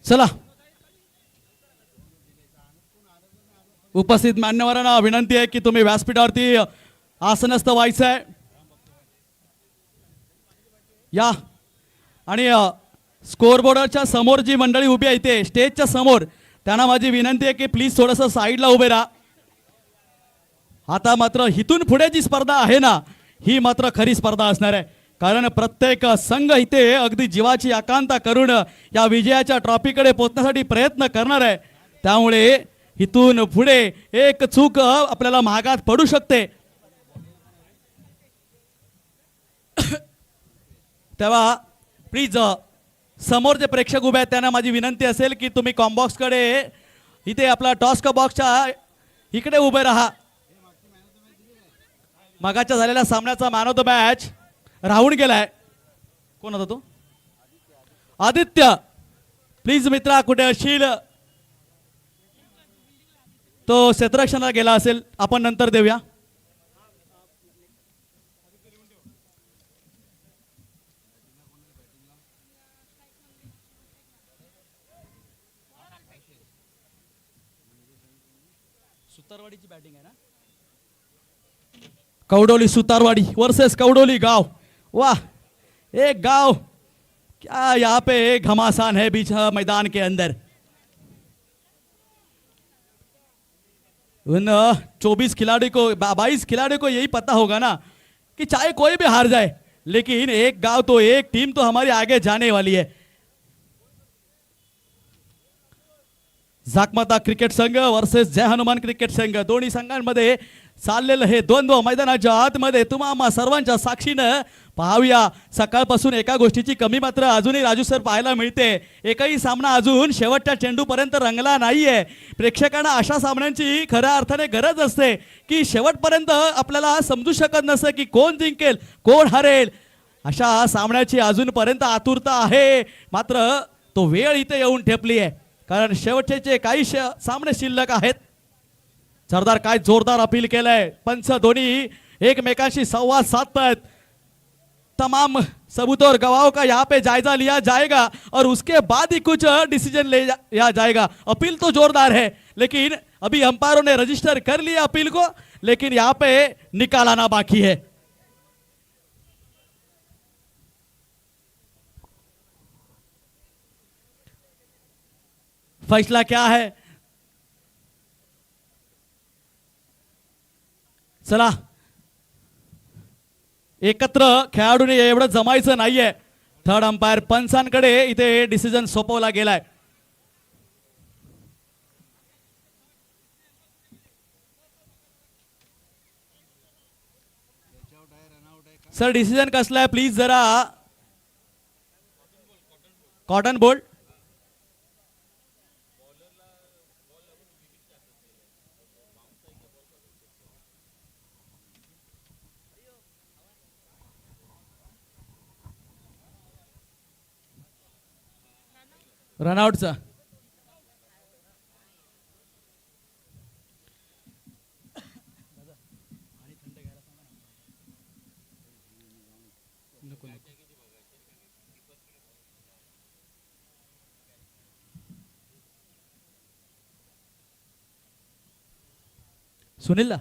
चला उपस्थित मान्यवरांना विनंती आहे की तुम्ही व्यासपीठावरती आसनस्थ व्हायचं आहे या आणि स्कोअरबोर्डच्या समोर जी मंडळी उभी आहे इथे स्टेजच्या समोर त्यांना माझी विनंती आहे की प्लीज थोडंसं साईडला उभे राहा. आता मात्र हिथून पुढे जी स्पर्धा आहे ना ही मात्र खरी स्पर्धा असणार आहे कारण प्रत्येक संघ इथे अगदी जीवाची आकांक्षा करून या विजयाच्या ट्रॉफीकडे पोहोचण्यासाठी प्रयत्न करणार आहे. त्यामुळे इथून पुढे एक चूक आपल्याला महागात पडू शकते. तेव्हा प्लीज समोर जे प्रेक्षक उभे आहेत त्यांना माझी विनंती असेल की तुम्ही कॉम्बॉक्सकडे इथे आपला टॉस्क बॉक्सच्या इकडे उभे राहा. मगाच्या झालेल्या सामन्याचा मॅन ऑफ द मॅच राहून गेलाय. कोण होता तो? आदित्य. प्लीज मित्रा कुठे असशील? तो क्षेत्ररक्षणाला गेला असेल आपण नंतर देऊया. सुतारवाडीची बॅटिंग आहे ना. कौडोली सुतारवाड़ी वर्सेस कौडोली गांव. वाह एक गांव क्या यहाँ पे एक घमासान है बीच मैदान के अंदर. उन 24 खिलाड़ी को 22 खिलाड़ी को यही पता होगा ना कि चाहे कोई भी हार जाए लेकिन एक गांव तो एक टीम तो हमारी आगे जाने वाली है. जाकमाता क्रिकेट संघ वर्सेस जय हनुमान क्रिकेट संघ दोन्ही संघांमध्ये चाललेलं हे द्वंद्व मैदानाच्या आतमध्ये तुम्हा सर्वांच्या साक्षीनं पाहूया. सकाळपासून एका गोष्टीची कमी मात्र अजूनही राजू सर पाहायला मिळते. एकही सामना अजून शेवटच्या चेंडूपर्यंत रंगला नाहीये. प्रेक्षकांना अशा सामन्यांची खऱ्या अर्थाने गरज असते की शेवटपर्यंत आपल्याला समजू शकत नसतं की कोण जिंकेल कोण हरेल. अशा सामन्याची अजूनपर्यंत आतुरता आहे मात्र तो वेळ इथे येऊन ठेपली आहे कारण शेवटचे काही सामने शिल्लक आहेत. सरदार काय जोरदार अपील केलंय. पंच दोन्ही एकमेकांशी संवाद साधतायत. तमाम सबूतों गवाहों का यहाँ पे जायजा लिया जाएगा और उसके बाद ही कुछ डिसीजन लिया जाएगा. अपील तो जोरदार है लेकिन अभी अंपायरों ने रजिस्टर कर लिया अपील को लेकिन यहाँ पे निकाल आना बाकी है. फैसला क्या है? चला एकत्र खेळाडूने एवढं जमायचं नाहीये. थर्ड अंपायर पंचांकडे इथे डिसिजन सोपवला गेलाय. सर डिसिजन कसला आहे प्लीज जरा. कॉटन बोल्ट रनआउटचा. सुनील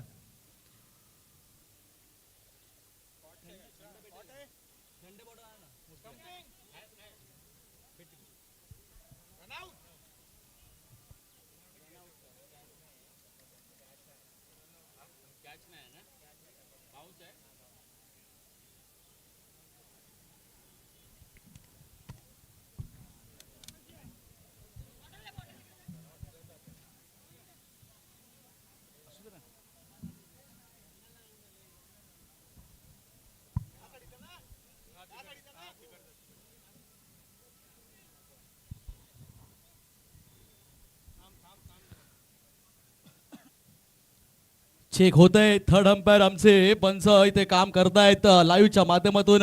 चेक होत आहे. थर्ड अंपायर आमचे पंच इथे काम करतायत. लाईव्हच्या माध्यमातून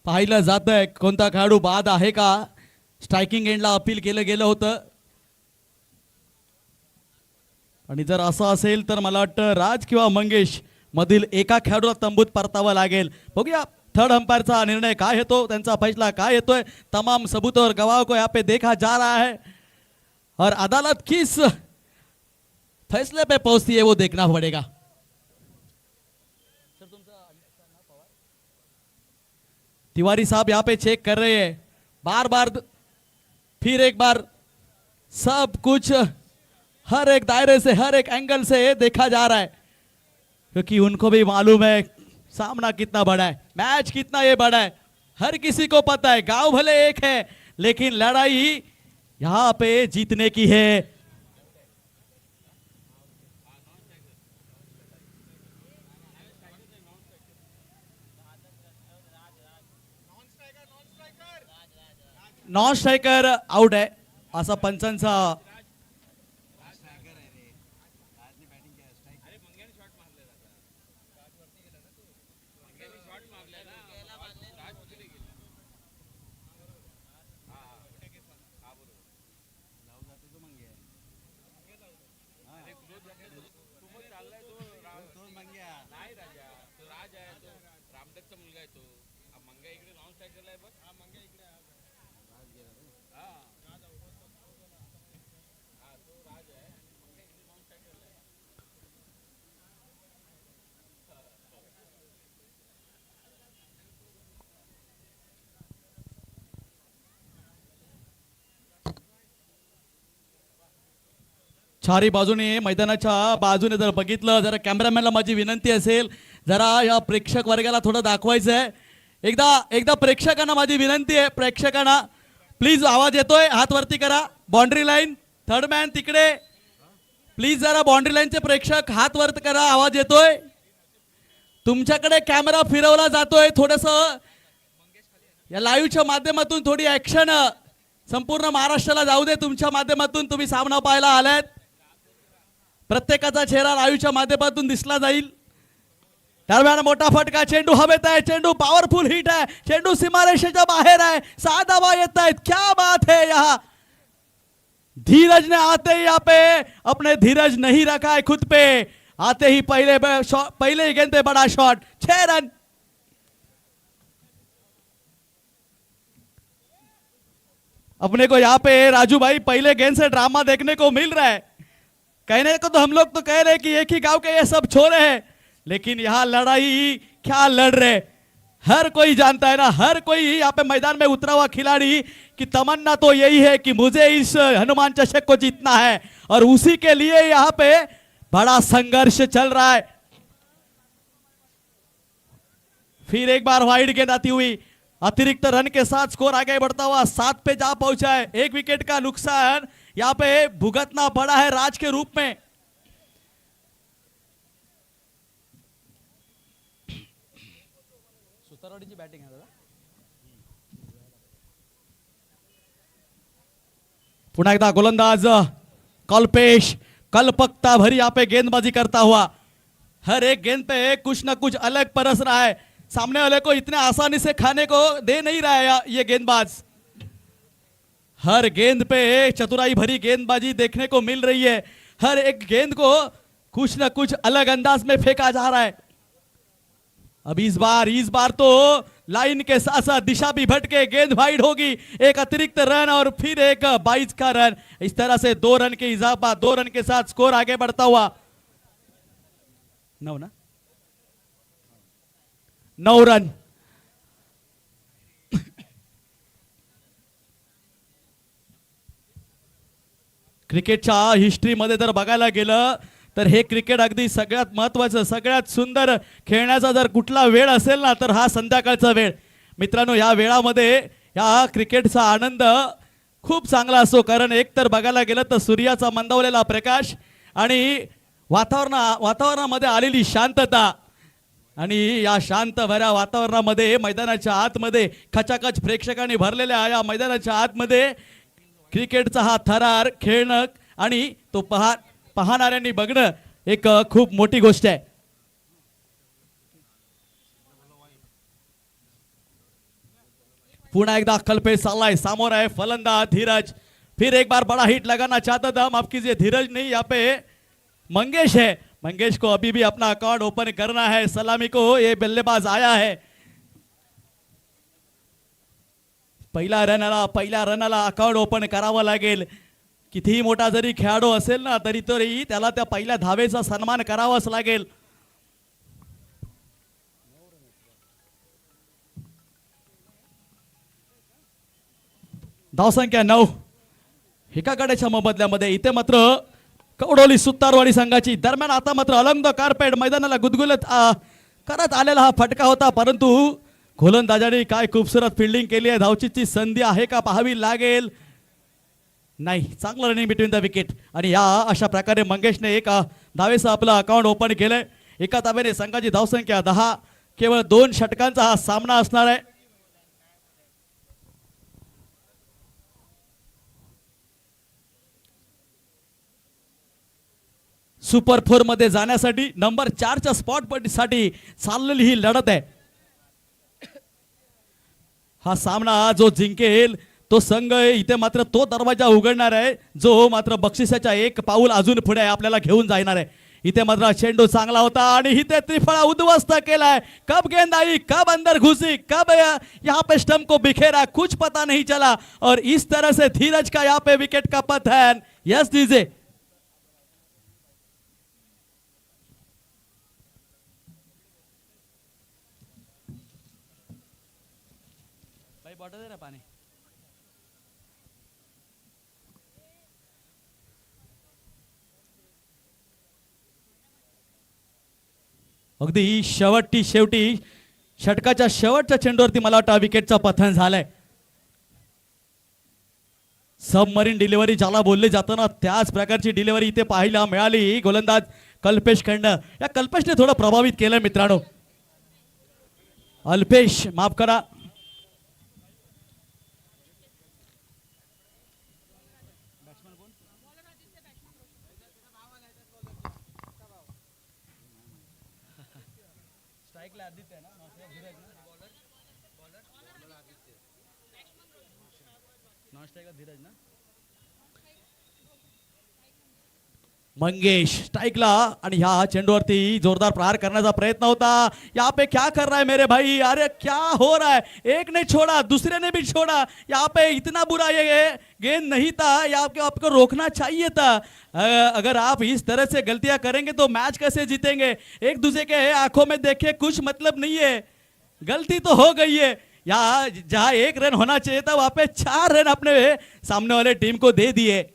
पाहिलं जात आहे कोणता खेळाडू बाद आहे का. स्ट्रायकिंग एंडला अपील केलं गेलं होतं आणि जर असं असेल तर मला वाटतं राज किंवा मंगेश मधील एका खेळाडूला तंबूत परतावं लागेल. बघूया थर्ड अंपायर निर्णय काय येतो, त्यांचा फैसला काय येतोय, तमाम सबूत और गवाह को यहाँ पे देखा जा रहा है और अदालत किस फैसले पे पहुंचती है वो देखना पड़ेगा। तिवारी साहब यहाँ पे चेक कर रहे हैं बार बार, फिर एक बार सब कुछ हर एक दायरे से हर एक एंगल से देखा जा रहा है, क्योंकि उनको भी मालूम है सामना कितना बड़ा है, मैच कितना ये बड़ा है, हर किसी को पता है गांव भले एक है लेकिन लड़ाई यहाँ पे जीतने की है। नॉन स्ट्रायकर आउट आहे असा पंचांचा चारी बाजूने मैदानाच्या बाजूने जर बघितलं, जरा कॅमेरामॅनला माझी विनंती असेल जरा या प्रेक्षक वर्गाला थोडं दाखवायचं आहे, एकदा प्रेक्षकांना माझी विनंती आहे, प्रेक्षकांना प्लीज आवाज येतोय हात वरती करा, बाउंड्री लाईन थर्ड मॅन तिकडे प्लीज जरा बाउंड्री लाईनचे प्रेक्षक हात वरती करा, आवाज येतोय, तुमच्याकडे कॅमेरा फिरवला जातोय, थोडस या लाईव्हच्या माध्यमातून थोडी ऍक्शन संपूर्ण महाराष्ट्राला जाऊ दे, तुमच्या माध्यमातून तुम्ही सामना पाहायला आलात, प्रत्येकाचा चेहरा लाईव्हच्या माध्यमातून दिसला जाईल। दरम्यान मोठा फटका, चेंडू हवेत आहे, चेंडू पॉवरफुल हिट आहे, चेंडू सीमारेषेच्या बाहेर आहे, 6 धावा येत आहेत, क्या बात है, यहाँ धीरज ने आते ही यहाँ पे अपने धीरज नहीं रखा है खुद पे, आते ही पहले ही गेंद पे बड़ा शॉट, 6 रन। अपने को यहाँ पे राजू भाई पहले गेंद से ड्रामा देखने को मिल रहा है, कहने को तो हम लोग तो कह रहे हैं कि एक ही गांव के ये सब छोरे हैं, लेकिन यहाँ लड़ाई क्या लड़ रहे, हर कोई जानता है ना, हर कोई यहाँ पे मैदान में उतरा हुआ खिलाड़ी की तमन्ना तो यही है कि मुझे इस हनुमान चषक को जीतना है और उसी के लिए यहाँ पे बड़ा संघर्ष चल रहा है। फिर एक बार वाइड गेंद आती हुई, अतिरिक्त रन के साथ स्कोर आगे बढ़ता हुआ 7 पे जा पहुंचा है, 1 विकेट का नुकसान यहाँ पे भुगतना पड़ा है राज के रूप में। सुतारवाडीची बॅटिंग आहे दादा, पुन्हा एकदा गोलंदाज कल्पेश कल्पकता भरी यहाँ पे गेंदबाजी करता हुआ, हर एक गेंद पे कुछ ना कुछ अलग परस रहा है, सामने वाले को इतने आसानी से खाने को दे नहीं रहा है ये गेंदबाज, हर गेंद पे चतुराई भरी गेंदबाजी देखने को मिल रही है, हर एक गेंद को कुछ ना कुछ अलग अंदाज में फेंका जा रहा है। अब इस बार तो लाइन के साथ साथ दिशा भी भटके, गेंद वाइड होगी, एक अतिरिक्त रन और फिर एक 22 का रन, इस तरह से 2 रन के इजाफा, 2 रन के साथ स्कोर आगे बढ़ता हुआ 9 रन। क्रिकेटच्या हिस्ट्रीमध्ये जर बघायला गेलं तर हे क्रिकेट अगदी सगळ्यात महत्त्वाचं, सगळ्यात सुंदर खेळण्याचा जर कुठला वेळ असेल ना तर हा संध्याकाळचा वेळ। मित्रांनो, या वेळामध्ये या क्रिकेटचा आनंद खूप चांगला असतो, कारण एक तर बघायला गेलं तर सूर्याचा मंदावलेला प्रकाश आणि वातावरणामध्ये आलेली शांतता, आणि या शांत भऱ्या वातावरणामध्ये मैदानाच्या आतमध्ये खचाखच प्रेक्षकांनी भरलेल्या या मैदानाच्या आतमध्ये क्रिकेटचा हा थरार खेळणं आणि तो पाहणाऱ्यांनी बघणं एक खूप मोठी गोष्ट आहे। पुन्हा एकदा कल्पेश चाललाय, समोर आहे फलंदाज धीरज, फिर एक बार बड़ा हिट लगाना चाहता था, माफ कीजिए धीरज नहीं, यहाँ पे मंगेश है, मंगेश को अभी भी अपना अकाउंट ओपन करना है, सलामी को ये बल्लेबाज आया है, पहिल्या रनाला अकाउंट ओपन करावं लागेल. कितीही मोठा जरी खेळाडू असेल ना तरी त्याला त्या पहिल्या धावेचा सन्मान करावाच लागेल. धावसंख्या 9 एका गड्याच्या मोबदल्यामध्ये. इथे मात्र कवडोली सुतारवाडी संघाची दरम्यान आता मात्र अलंग कार्पेट मैदानाला गुदगुलत करत आलेला हा फटका होता, परंतु गोलंदाजाने काय खूपसूरत फिल्डिंग केली आहे. धावचीची संधी आहे का पाहावी लागेल. नाही, चांगलं रनिंग बिटवीन द विकेट. आणि या अशा प्रकारे मंगेशने एका धावेचं आपलं अकाउंट ओपन केलंय. एका धावेने संघाची धावसंख्या 10. केवळ 2 षटकांचा हा सामना असणार आहे. सुपर 4 मध्ये जाण्यासाठी नंबर 4च्या स्पॉट साठी चाललेली ही लढत आहे. हा सामना जो जिंकेल तो संघ इथे मात्र तो दरवाजा उघडणार आहे जो मात्र बक्षिसाच्या एक पाऊल अजून पुढे आपल्याला घेऊन जाणार आहे. इथे मात्र चेंडू चांगला होता आणि इथे त्रिफळा उद्ध्वस्त केलाय. कब गेंद आई, कब अंदर घुसी, कब यहाँ पे स्टंप को बिखेरा, कुछ पता नहीं चला. और इस तरह से धीरज का यहाँ पे विकेट का पतन. यस डीजे बॉटल दे रे पाणी. अगदी शेवटी षटकाच्या शेवटच्या चेंडूवरती मला वाटतं विकेटचा पतन झालंय. सबमरीन डिलिव्हरी ज्याला बोलले जातं ना त्याच प्रकारची डिलिव्हरी इथे पाहायला मिळाली गोलंदाज कल्पेश कडनं. या कल्पेशने थोडं प्रभावित केलं मित्रांनो. अल्पेश माफ करा. मंगेश स्ट्राइकला आणि ह्या चेंडूवरती जोरदार प्रहार करण्याचा प्रयत्न होता. यहाँ पे क्या कर रहा है मेरे भाई, अरे क्या हो रहा है. एक ने छोड़ा दूसरे ने भी छोड़ा. यहाँ पे इतना बुरा ये गेंद नहीं था, आपको रोकना चाहिए था. अगर आप इस तरह से गलतियां करेंगे तो मैच कैसे जीतेंगे. एक दूसरे के आंखों में देखे कुछ मतलब नहीं है. गलती तो हो गई है. यहाँ जहाँ 1 रन होना चाहिए था वहां पे 4 रन अपने सामने वाले टीम को दे दिए.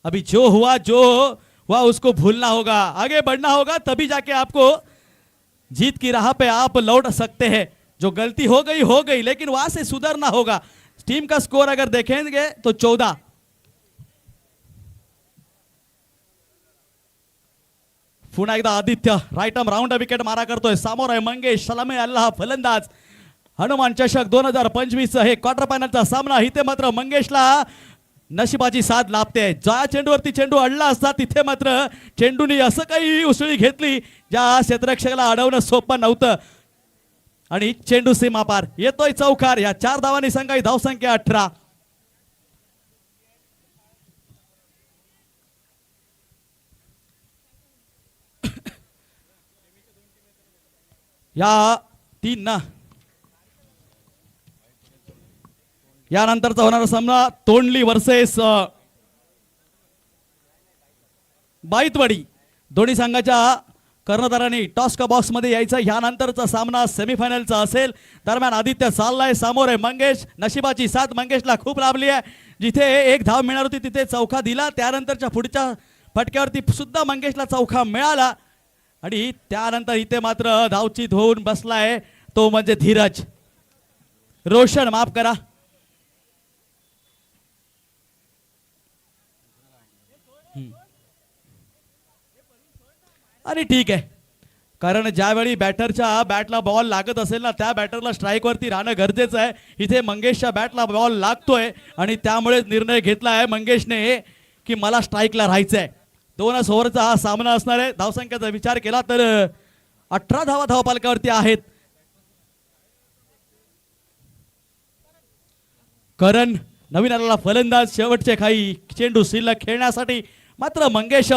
अभी जो हुआ उसको भूलना होगा, आगे बढ़ना होगा, तभी जाके आपको जीत की राह पे आप लौट सकते हैं. जो गलती हो गई लेकिन वहां से सुधरना होगा. टीम का स्कोर अगर देखेंगे तो 14. पुन्हा एकदा Aditya right arm round wicket मारा करतोय. समोर आहे मंगेश सलामी अल्लाह फलंदाज. हनुमान चषक 2025 हे क्वार्टर फायनलचा सामना. इथे मात्र मंगेशला नशिबाची साथ लाभते. ज्या चेंडूवरती चेंडू अडला असता तिथे मात्र चेंडूने असं काही उसळी घेतली ज्या क्षेत्ररक्षकाला अडवणं सोपं नव्हतं आणि चेंडू सीमापार. येतोय चौकार. या 4 धावांनी संघाची धावसंख्या 18. या 3 ना यानंतरचा होणारा सामना तोंडली वर्सेस बाईतवाडी. दोन्ही संघाच्या कर्णधारांनी टॉस का बॉक्स मध्ये यायचं. यानंतरचा सामना सेमीफायनलचा असेल. दरम्यान आदित्य चाललाय. समोर आहे मंगेश. नशिबाची साथ मंगेशला खूप लाभली आहे. जिथे 1 धाव मिळणार होती तिथे चौका दिला. त्यानंतरच्या पुढच्या फटक्यावरती सुद्धा मंगेशला चौका मिळाला आणि त्यानंतर इथे मात्र धावचीत होऊन बसलाय तो म्हणजे धीरज. रोशन माफ करा. आणि ठीक आहे, कारण ज्यावेळी बॅटरच्या बॅटला बॉल लागत असेल ना त्या बॅटरला स्ट्राईक वरती राहणं गरजेचं आहे. इथे मंगेशच्या बॅटला बॉल लागतोय आणि त्यामुळे निर्णय घेतला आहे मंगेशने की मला स्ट्राईकला राहायचंय. 2 ओव्हरचा हा सामना असणार आहे. धावसंख्येचा विचार केला तर 18 धावा धावपालकावरती आहेत. करण नवीन आलेला फलंदाज. शेवटचे काही चेंडू शिल्लक खेळण्यासाठी. मात्र मंगेश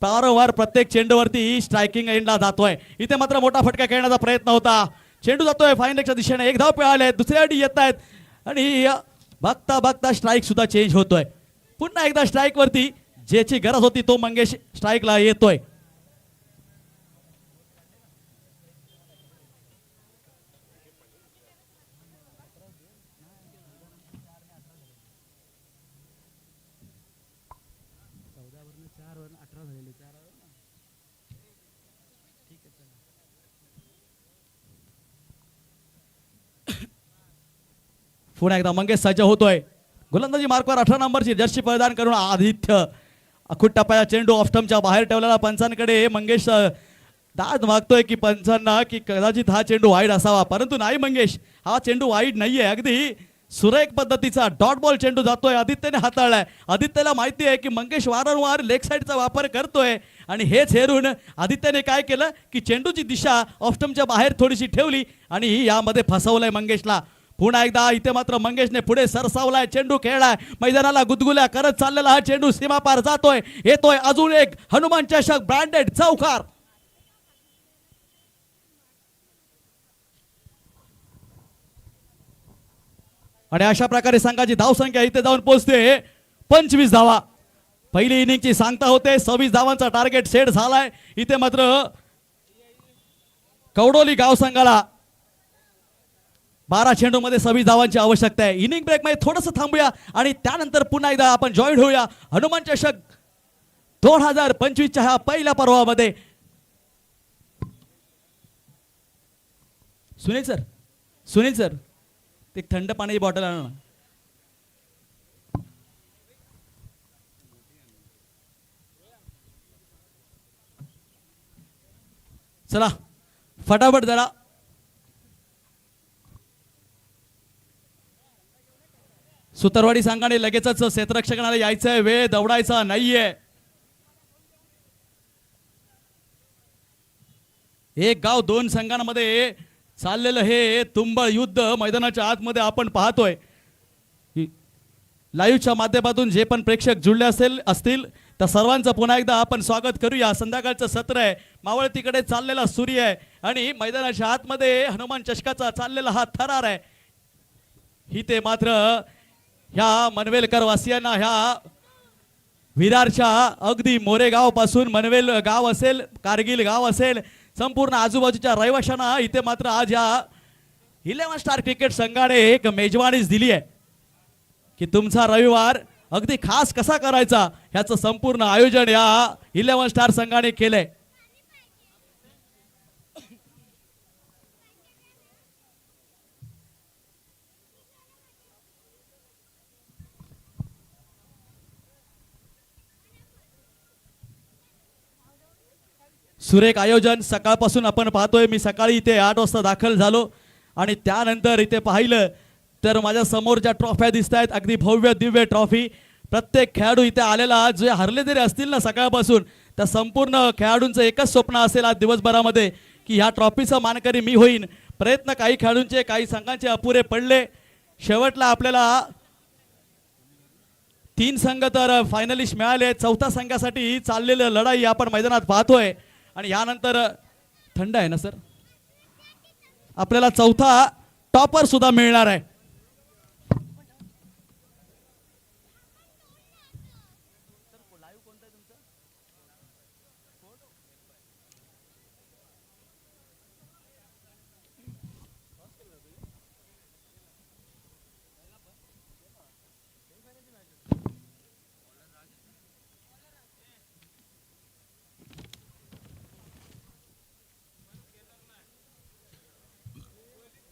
वारंवार प्रत्येक चेंडूवरती स्ट्रायकिंग एंडला जातोय. इथे मात्र मोठा फटका खेळण्याचा प्रयत्न होता. चेंडू जातोय फाईन लेगच्या दिशेने, एक धाव मिळाले, दुसऱ्या अटी येत आहेत आणि बघता बघता स्ट्राईक सुद्धा चेंज होतोय. पुन्हा एकदा स्ट्राईक वरती ज्याची गरज होती तो मंगेश स्ट्राईकला येतोय. पुन्हा एकदा मंगेश सज्ज होतोय. गोलंदाजी मार्कवर 18 नंबरची जर्सी परिधान करून आदित्य अखुट टप्प्याच्या चेंडू ऑफस्टमच्या बाहेर ठेवलेला पंचांकडे मंगेश दाद मागतोय की पंचांना की कदाचित हा चेंडू वाईड असावा, परंतु नाही मंगेश, हा चेंडू वाईड नाहीये. अगदी सुरेख पद्धतीचा डॉट बॉल चेंडू जातोय, आदित्यने हाताळलाय. आदित्यला माहिती आहे की मंगेश वारंवार लेग साईडचा वापर करतोय आणि हेच हेरून आदित्यने काय केलं की चेंडूची दिशा ऑफस्टमच्या बाहेर थोडीशी ठेवली आणि यामध्ये फसवलंय मंगेशला. पुन्हा एकदा इथे मात्र मंगेशने पुढे सरसावलाय, चेंडू खेळलाय, मैदानाला गुदगुल्या करत चाललेला हा चेंडू सीमापार जातोय. येतोय अजून एक हनुमान चषक ब्रँडेड चौकार. आणि अशा प्रकारे संघाची धावसंख्या इथे जाऊन पोहोचते 25 धावा. पहिली इनिंगची सांगता होते 26 धावांचा टार्गेट सेट झालाय. इथे मात्र कवडोली गाव संघाला 12 चेंडूमध्ये 26 धावांची आवश्यकता आहे. इनिंग ब्रेक मध्ये थोडंसं थांबूया आणि त्यानंतर पुन्हा एकदा आपण जॉईन होऊया हनुमान चषक 2025च्या ह्या पहिल्या पर्वामध्ये. सुनील सर ते थंड पाण्याची बॉटल आणा ना. चला फटाफट जरा. सुतारवाडी संघाने लगेचच क्षेत्ररक्षकाला यायचंय, वेळ दौडायचा नाहीये. एक गाव दोन संघांमध्ये चाललेलं हे तुंबळ युद्ध मैदानाच्या आतमध्ये आपण पाहतोय. लाईव्हच्या माध्यमातून जे पण प्रेक्षक जुळले असतील त्या सर्वांचं पुन्हा एकदा आपण स्वागत करूया. संध्याकाळचं सत्र आहे, मावळतीकडे चाललेला सूर्य आहे आणि मैदानाच्या आतमध्ये हनुमान चषकाचा चाललेला हा थरार आहे. ही ते मात्र ह्या मनवेलकर वासियांना, ह्या विरारच्या अगदी मोरेगाव पासून मनवेल गाव असेल, कारगिल गाव असेल, संपूर्ण आजूबाजूच्या रहिवाशांना इथे मात्र आज या 11 स्टार क्रिकेट संघाने एक मेजवानीच दिली आहे की तुमचा रविवार अगदी खास कसा करायचा ह्याचं संपूर्ण आयोजन या 11 स्टार संघाने केलंय. सुरेख आयोजन सकाळपासून आपण पाहतोय. मी सकाळी इथे 8 वाजता दाखल झालो आणि त्यानंतर इथे पाहिलं तर माझ्या समोर ज्या ट्रॉफ्या दिसत आहेत अगदी भव्य दिव्य ट्रॉफी. प्रत्येक खेळाडू इथे आलेला जे हरले जरी असतील ना सकाळपासून, त्या संपूर्ण खेळाडूंचं एकच स्वप्न असेल आज दिवसभरामध्ये की ह्या ट्रॉफीचा मानकरी मी होईन. प्रयत्न काही खेळाडूंचे, काही संघांचे अपुरे पडले. शेवटला आपल्याला 3 संघ तर फायनलिस्ट मिळाले. 4थ्या संघासाठी चाललेलं लढाई आपण मैदानात पाहतोय आणि यानंतर थंड आहे ना सर, आपल्याला 4था टॉपर सुद्धा मिळणार आहे.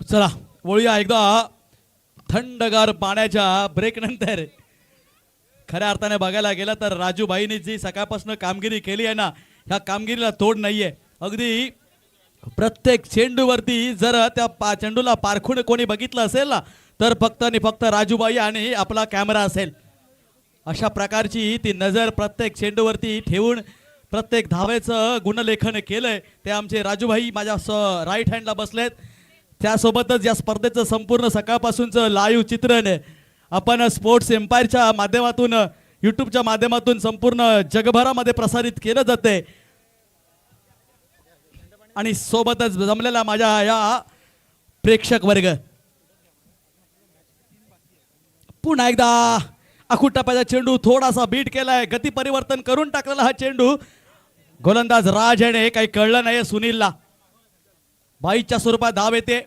चला वळूया एकदा थंडगार पाण्याच्या ब्रेक नंतर. खऱ्या अर्थाने बघायला गेलं तर राजूभाईंनी जी सकाळपासून कामगिरी केली आहे ना, ह्या कामगिरीला तोड नाहीये. अगदी प्रत्येक चेंडूवरती जर त्या चेंडूला पारखून कोणी बघितलं असेल ना तर फक्त आणि फक्त राजूभाई आणि आपला कॅमेरा असेल. अशा प्रकारची ती नजर प्रत्येक चेंडूवरती ठेवून प्रत्येक धावेचं गुणलेखन केलंय ते आमचे राजूभाई माझ्या राईट हँडला बसलेत. त्यासोबतच या स्पर्धेचं संपूर्ण सकाळपासूनचं लाईव्ह चित्रण आपण स्पोर्ट्स एम्पायरच्या माध्यमातून, यूट्यूबच्या माध्यमातून संपूर्ण जगभरामध्ये प्रसारित केलं जाते. आणि सोबतच जमलेल्या माझ्या या प्रेक्षक वर्ग पुन्हा एकदा आखूड टप्प्याचा चेंडू थोडासा बीट केलाय, गती परिवर्तन करून टाकलेला हा चेंडू. गोलंदाज राज याने काही कळलं नाही सुनीलला. बाईच्या स्वरूपात धाव येते.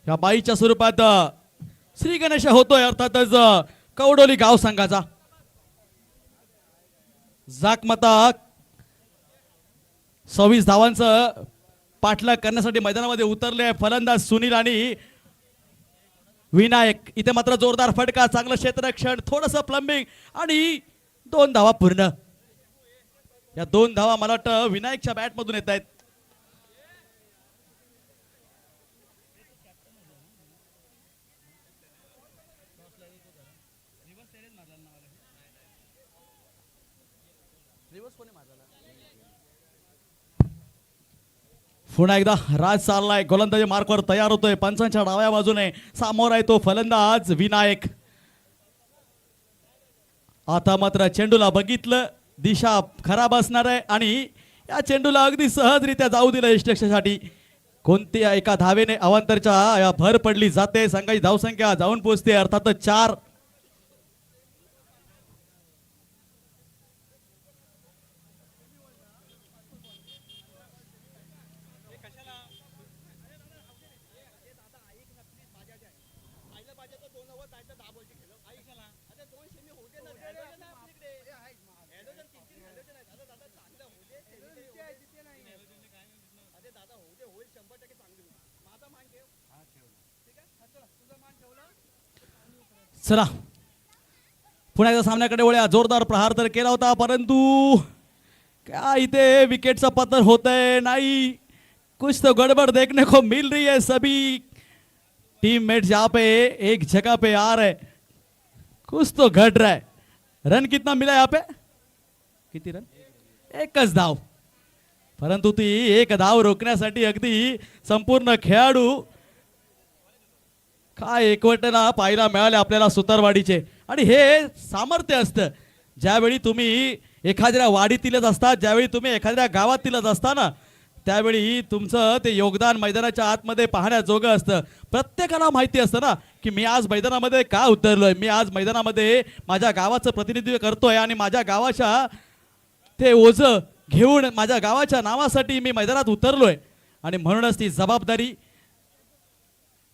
या बाईच्या स्वरूपात श्री गणेश होतोय, अर्थातच कवडोली गाव संघाचा. जाकमता 26 धावांचं पाठलाग करण्यासाठी मैदानामध्ये उतरले फलंदाज सुनील आणि विनायक. इथे मात्र जोरदार फटका, चांगलं क्षेत्ररक्षण, थोडस प्लंबिंग आणि 2 धावा पूर्ण. या 2 धावा मला वाटतं विनायकच्या बॅट मधून येत आहेत. पुन्हा एकदा राज चाललाय, गोलंदाजी मार्कवर तयार होतोय. पंचांच्या डाव्या बाजूने सामोर आहे तो फलंदाज विनायक. आता मात्र चेंडूला बघितलं, दिशा खराब असणार आहे आणि या चेंडूला अगदी सहजरित्या जाऊ दिलं यष्टक्षासाठी. कोणत्या एका धावेने अवांतरच्या या भर पडली जाते. संघाची धावसंख्या जाऊन पोहोचते अर्थातच 4. चला पुन्हा एकदा सामन्याकडे वळूया. जोरदार प्रहार तर केला होता, परंतु काय इथे विकेटचं पतन होतंय नाही. कुछ तो गड़बड़ देखने को मिल रही है. सभी टीममेट्स यहाँ पे एक जगह पे आ रहे, कुछ तो घट रहा है. रन कितना मिला यहाँ पे? किती रन? एकच धाव. परंतु ती एक धाव रोखण्यासाठी अगदी संपूर्ण खेळाडू काय एकवटना पाहायला मिळाले आपल्याला सुतारवाडीचे. आणि हे सामर्थ्य असतं ज्यावेळी तुम्ही एखाद्या वाडीतीलच असता, ज्यावेळी तुम्ही एखाद्या गावातीलच असता ना, त्यावेळी तुमचं ते योगदान मैदानाच्या आतमध्ये पाहण्याजोगं असतं. प्रत्येकाला माहिती असतं ना की मी आज मैदानामध्ये का उतरलोय, मी आज मैदानामध्ये माझ्या गावाचं प्रतिनिधित्व करतोय आणि माझ्या गावाच्या ते ओझं घेऊन माझ्या गावाच्या नावासाठी मी मैदानात उतरलोय. आणि म्हणूनच ती जबाबदारी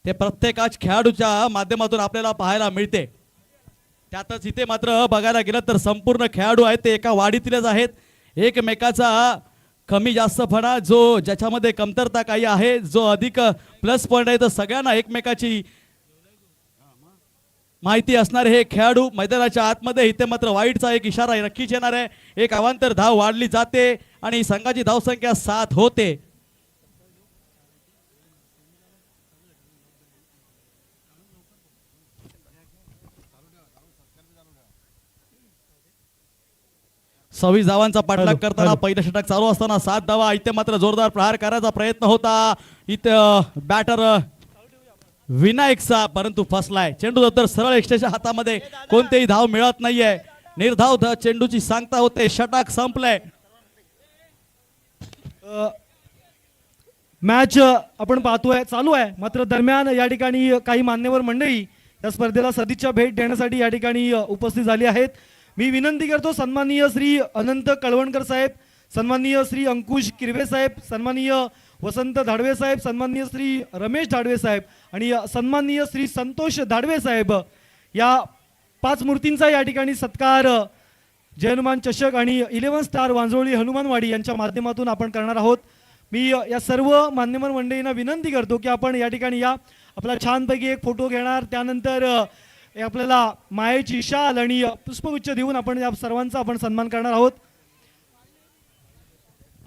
ते प्रत्येकाच खेळाडूच्या माध्यमातून आपल्याला पाहायला मिळते. त्यातच इथे मात्र बघायला गेलं तर संपूर्ण खेळाडू आहेत ते एका वाडीतीलच आहेत. एकमेकाचा कमी जास्तपणा जो ज्याच्यामध्ये कमतरता काही आहे, जो अधिक प्लस पॉईंट आहे, तर सगळ्यांना एकमेकाची माहिती असणारे हे खेळाडू मैदानाच्या आतमध्ये. इथे मात्र वाईटचा एक इशारा नक्कीच येणार आहे. एक अवांतर धाव वाढली जाते आणि संघाची धावसंख्या 7 होते. सव्वीस धावांचा पाठलाग करताना पहिलं षटक चालू असताना 7 धावा. इथे मात्र जोरदार प्रहार करायचा प्रयत्न होता इथं बॅटर विनायकचा, परंतु फसलाय. चेंडू तर सरळ एक्स्ट्राच्या हातामध्ये, कोणतेही धाव मिळत नाहीये. निर्धाव चेंडूची सांगता होते. षटक संपलंय. मॅच आपण पाहतोय चालू आहे, मात्र दरम्यान या ठिकाणी काही मान्यवर मंडळी या स्पर्धेला सदिच्छा भेट देण्यासाठी या ठिकाणी उपस्थित झाली आहेत. मी विनंती करतो सन्माननीय श्री अनंत कळवणकर साहेब, सन्माननीय श्री अंकुश किरवे साहेब, सन्माननीय वसंत धाडवे साहेब, सन्माननीय श्री रमेश धाडवे साहेब आणि सन्माननीय श्री संतोष धाडवे साहेब, या 5 मूर्तींचा या ठिकाणी सत्कार जय हनुमान चषक आणि 11 स्टार वांजोळी हनुमानवाडी यांच्या माध्यमातून आपण करणार आहोत. मी या सर्व मान्यवर मंडळींना विनंती करतो की आपण या ठिकाणी या, आपला छानपैकी एक फोटो घेणार, त्यानंतर आपल्याला मायेची शाल आणि पुष्पगुच्छ देऊन आपण या सर्वांचा आपण सन्मान करणार आहोत.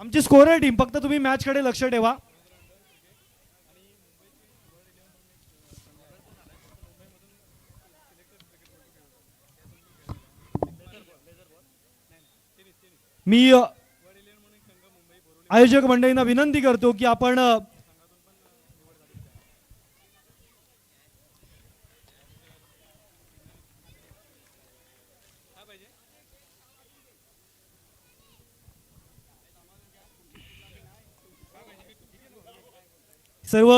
आमची स्कोरर टीम, फक्त तुम्ही मॅच कडे लक्ष ठेवा. मी आयोजक मंडळींना विनंती करतो की आपण सर्व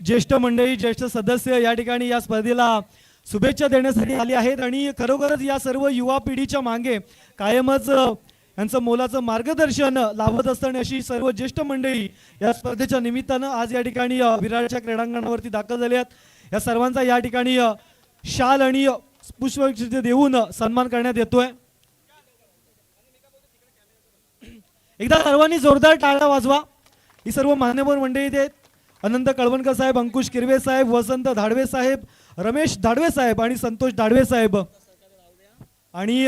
ज्येष्ठ मंडळी ज्येष्ठ सदस्य या ठिकाणी या स्पर्धेला शुभेच्छा देण्यासाठी आली आहेत आणि खरोखरच या सर्व युवा पिढीच्या मागे कायमच यांचं मोलाचं मार्गदर्शन लाभत असताना अशी सर्व ज्येष्ठ मंडळी या स्पर्धेच्या निमित्तानं आज या ठिकाणी विरारच्या क्रीडांगणावरती दाखल झाले आहेत. या सर्वांचा या ठिकाणी शाल आणि पुष्पगुच्छ देऊन सन्मान करण्यात येतोय. एकदा सर्वांनी जोरदार टाळ्या वाजवा. ही सर्व मान्यवर मंडळी आहेत. अनंत कळवणकर साहेब, अंकुश किरवे साहेब, वसंत धाडवे साहेब, रमेश धाडवे साहेब आणि संतोष धाडवे साहेब. आणि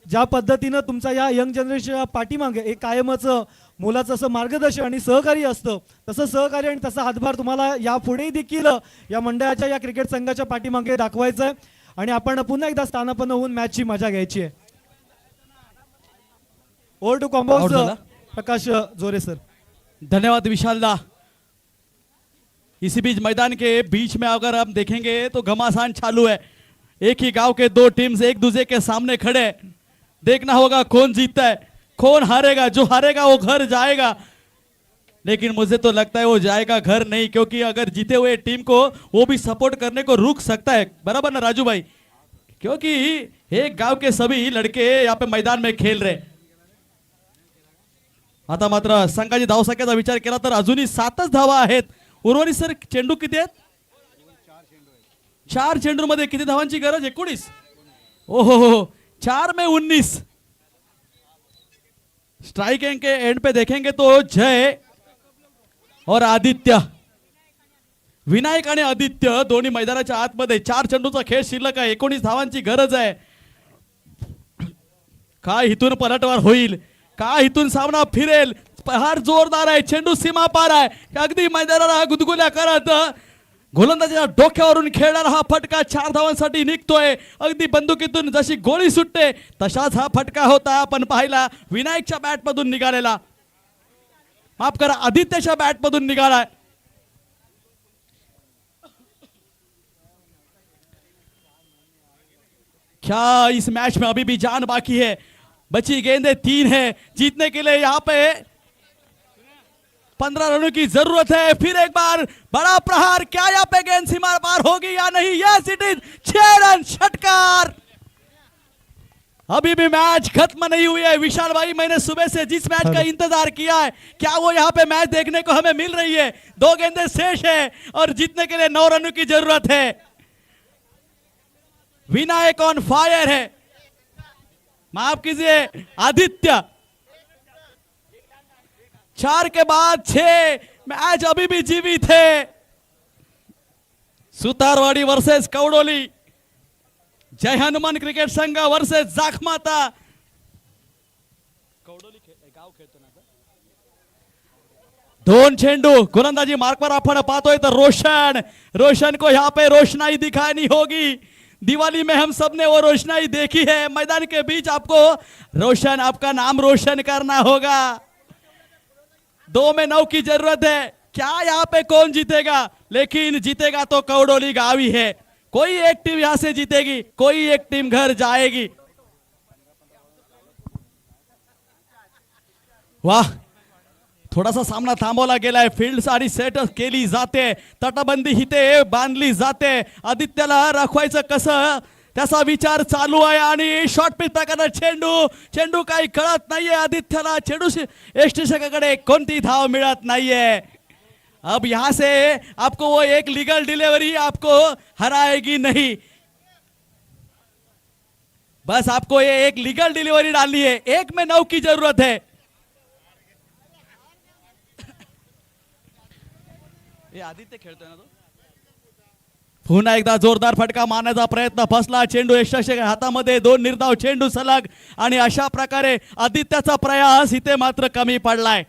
ज्या पद्धतीनं तुमचा या यंग जनरेशनच्या पाठीमागे एक कायमच मोलाचं असं मार्गदर्शन आणि सहकार्य असतं, तसं सहकार्य आणि तसा हातभार तुम्हाला यापुढेही देखील या मंडळाच्या या क्रिकेट संघाच्या पाठीमागे दाखवायचं आहे आणि आपण पुन्हा एकदा स्थानापन्न होऊन मॅचची मजा घ्यायची आहे. ओव्हर टू कॉम्बोज प्रकाश जोरे सर. धन्यवाद विशाल दा. इसी बीच मैदान के बीच में अगर हम देखेंगे तो घमासान चालू है. एक ही गांव के दो टीम्स एक दूसरे के सामने खड़े हैं. देखना होगा कौन जीतता है कौन हारेगा. जो हारेगा वो घर जाएगा, लेकिन मुझे तो लगता है वो जाएगा घर नहीं, क्योंकि अगर जीते हुए टीम को वो भी सपोर्ट करने को रुक सकता है. बराबर ना राजू भाई? क्योंकि एक गांव के सभी लड़के यहाँ पे मैदान में खेल रहे. आता मात्र संघाची धावसंख्येचा विचार केला तर अजूनही 7च धावा आहेत. उर्वरित सर चेंडू किती आहेत? 4 चेंडूमध्ये किती धावांची गरज? 19. ओहो हो, 4 में 19. स्ट्राइकिंग के एंड पे देखेंगे तो जय और आदित्य, विनायक आणि आदित्य दोन्ही मैदानाच्या आतमध्ये 4 चेंडूचा खेळ शिल्लक आहे. 19 धावांची गरज आहे. काय इथून पलटवार होईल, काय इथून सामना फिरेल. हार जोरदार आहे. चेंडू सीमा पार आहे. अगदी मैदानाला गुदगुल्या करत गोलंदाजाच्या डोक्यावरून खेळणारा हा फटका 4 धावांसाठी निघतोय. अगदी बंदुकीतून जशी गोळी सुटते तसाच हा फटका होता, पण पाहिला विनायकच्या बॅट मधून निघालेला, माफ करा आदित्यच्या बॅट मधून निघालाय. क्या इस मैच में अभी भी जान बाकी है? बची गेंदें 3 है. जीतने के लिए यहाँ पे 15 रनों की जरूरत है. फिर एक बार बड़ा प्रहार. क्या यहाँ पे गेंद सीमा पार होगी या नहीं? Yes it is. 6 रन षटकार. अभी भी मैच खत्म नहीं हुई है. विशाल भाई, मैंने सुबह से जिस मैच का इंतजार किया है, क्या वो यहाँ पे मैच देखने को हमें मिल रही है? 2 गेंदें शेष है और जीतने के लिए 9 रनों की जरूरत है. विनायक ऑन फायर है. माफ कीजिए आदित्य. 4 के बाद 6. मैच अभी भी जीवित है. सुतारवाडी वर्सेस कवडोली. जय हनुमान क्रिकेट संघ वर्सेस जाखमाता. कवडोली गाव खेळतो ना. 2 चेंडू गोलंदाजी मार्कवर आपण पाहतोय तर रोशन को यहाँ पे रोशनाई दिखानी होगी. दिवाली में हम सबने वो रोशनाई देखी है. मैदान के बीच आपको रोशन, आपका नाम रोशन करना होगा. 2 में 9 की जरूरत है. क्या यहाँ पे कौन जीतेगा? लेकिन जीतेगा तो कवडोली गांव ही है. कोई एक टीम यहां से जीतेगी, कोई एक टीम घर जाएगी. वाह, थोडासा सामना थांबवला गेलाय. फील्ड सारी सेट केली जाते, तटबंदी इथे बांधली जाते. आदित्यला राखवायचं कसं त्याचा विचार चालू आहे आणि शॉर्ट पिच प्रकारचा चेंडू काही कळत नाहीये आदित्यला. चेंडू यष्टिषकाकडे कोणती धाव मिळत नाहीये. अब यहां से आपको वो एक लीगल डिलीवरी आपको हराएगी नहीं. बस आपको ये एक लीगल डिलीवरी डालनी है. 1 में 9 की जरूरत है. ये आदित्य खेळतोय ना तो. पुन्हा एकदा जोरदार फटका मारण्याचा प्रयत्न फसला. चेंडू यष्टिषक हातामध्ये. 2 निर्धाव चेंडू सलग आणि अशा प्रकारे आदित्याचा प्रयास इथे मात्र कमी पडलाय.